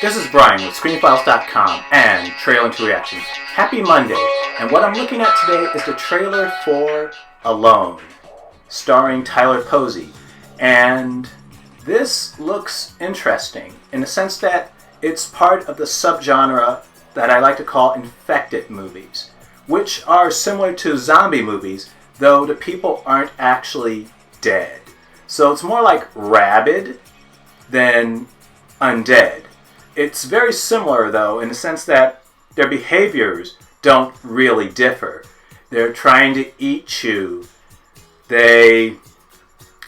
This is Brian with ScreenFiles.com and Trailer to Reactions. Happy Monday, and what I'm looking at today is the trailer for Alone, starring Tyler Posey. And this looks interesting in the sense that it's part of the subgenre that I like to call infected movies, which are similar to zombie movies, though the people aren't actually dead. So it's more like rabid than undead. It's very similar, though, in the sense that their behaviors don't really differ. They're trying to eat you. They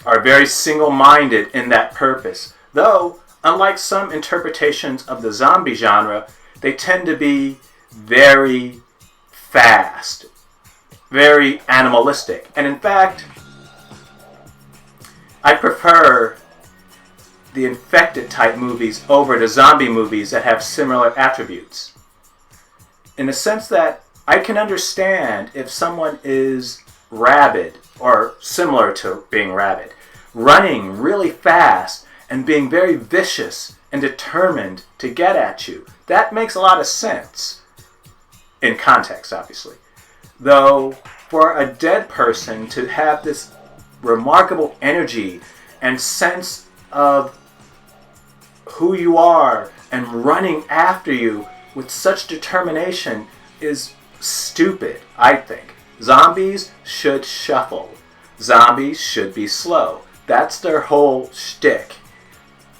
are very single-minded in that purpose. Though, unlike some interpretations of the zombie genre, they tend to be very fast, very animalistic. And in fact, I prefer the infected type movies over the zombie movies that have similar attributes. In the sense that I can understand if someone is rabid, or similar to being rabid, running really fast and being very vicious and determined to get at you. That makes a lot of sense in context, obviously. Though, for a dead person to have this remarkable energy and sense of who you are and running after you with such determination is stupid, I think. Zombies should shuffle. Zombies should be slow. That's their whole shtick.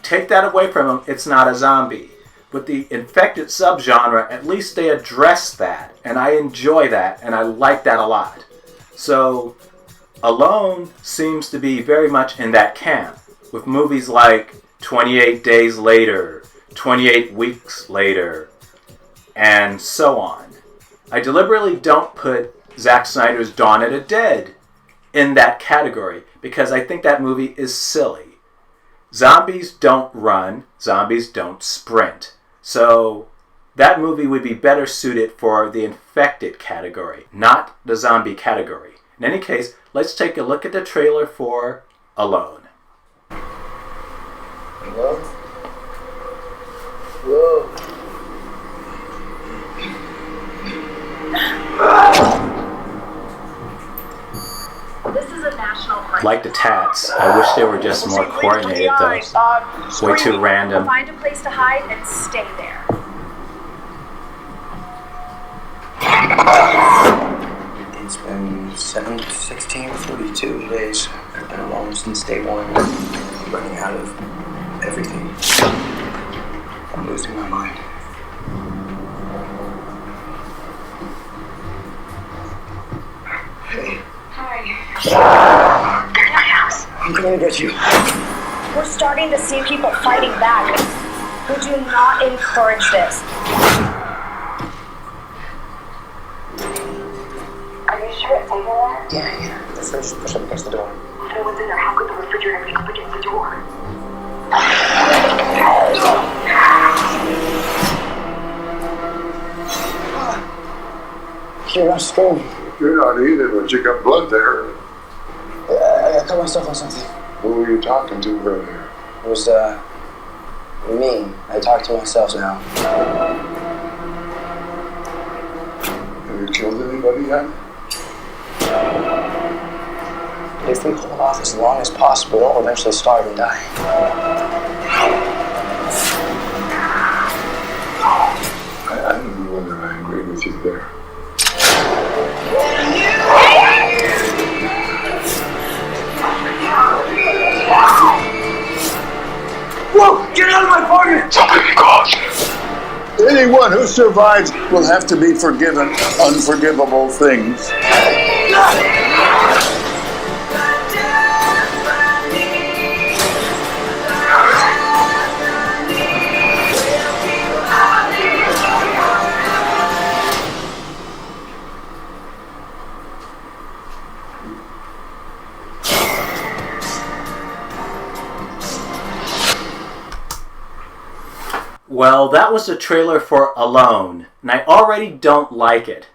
Take that away from them, it's not a zombie. With the infected subgenre, at least they address that, and I enjoy that, and I like that a lot. So, Alone seems to be very much in that camp, with movies like 28 Days Later, 28 Weeks Later, and so on. I deliberately don't put Zack Snyder's Dawn of the Dead in that category because I think that movie is silly. Zombies don't run, zombies don't sprint. So that movie would be better suited for the infected category, not the zombie category. In any case, let's take a look at the trailer for Alone. Hello? Whoa. This is a national crisis. Like the tats, I wish they were just more coordinated though. Way too random. Find a place to hide and stay there. It's been 42 days. I've been alone since day one. I'm running out of everything. I'm losing my mind. Hey. Hi. There's my house. I'm coming to get you. We're starting to see people fighting back. Would you not encourage this? Are you sure it's over there? Yeah. Let's just push up against the door. No one's in there. How could the refrigerator be up against the door? You're not screaming. You're not either, but you got blood there. I cut myself on something. Who were you talking to earlier? It was, me. I talk to myself now. Have you killed anybody yet? If we hold off as long as possible, we'll eventually starve and die. I don't know whether I agree with you there. Whoa! Get out of my apartment! Somebody called you. Anyone who survives will have to be forgiven unforgivable things. Well, that was the trailer for Alone, and I already don't like it.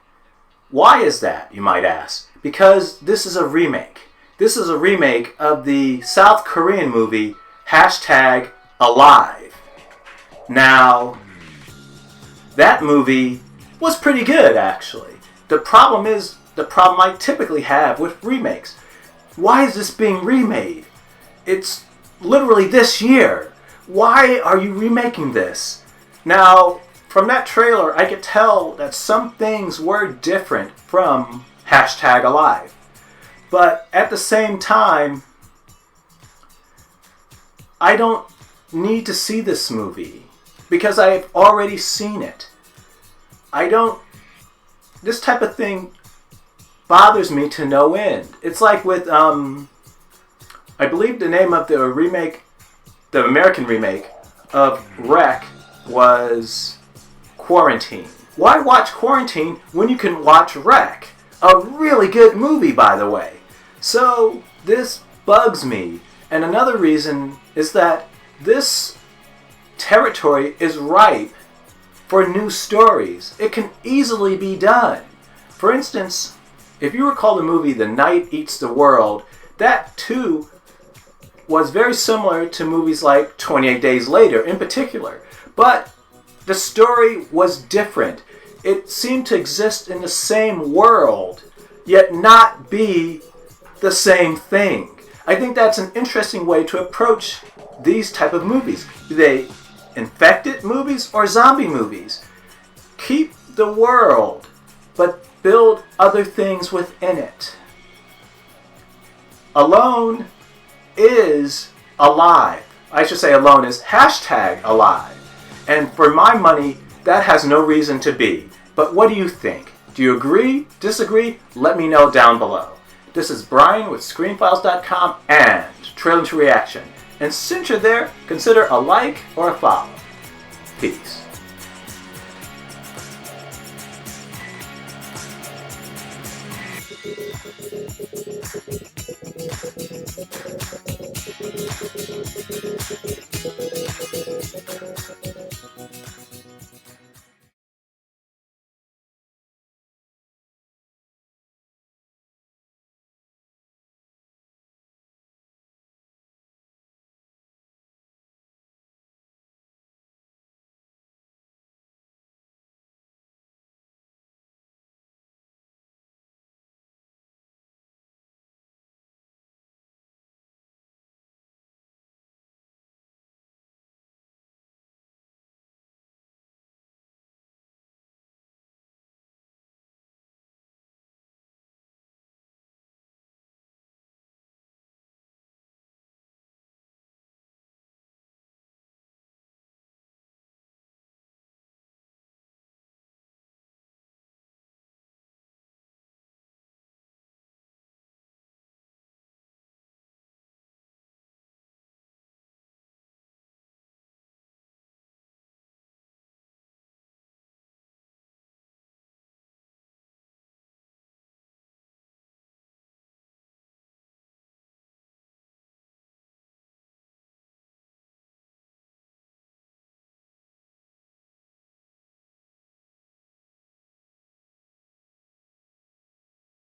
Why is that, you might ask? Because this is a remake. This is a remake of the South Korean movie #Alive. Now, that movie was pretty good, actually. The problem is the problem I typically have with remakes. Why is this being remade? It's literally this year. Why are you remaking this? Now, from that trailer, I could tell that some things were different from #Alive. But at the same time, I don't need to see this movie because I've already seen it. This type of thing bothers me to no end. It's like with, I believe the name of the remake, the American remake of Wreck was Quarantine. Why watch Quarantine when you can watch Wreck? A really good movie, by the way. So, this bugs me. And another reason is that this territory is ripe for new stories. It can easily be done. For instance, if you recall the movie The Night Eats the World, that too was very similar to movies like 28 Days Later in particular. But the story was different. It seemed to exist in the same world, yet not be the same thing. I think that's an interesting way to approach these type of movies. Be they infected movies or zombie movies. Keep the world, but build other things within it. Alone is alive. I should say Alone is #alive. And for my money, that has no reason to be. But what do you think? Do you agree? Disagree? Let me know down below. This is Brian with ScreenFiles.com and Trailer to Reaction. And since you're there, consider a like or a follow. Peace.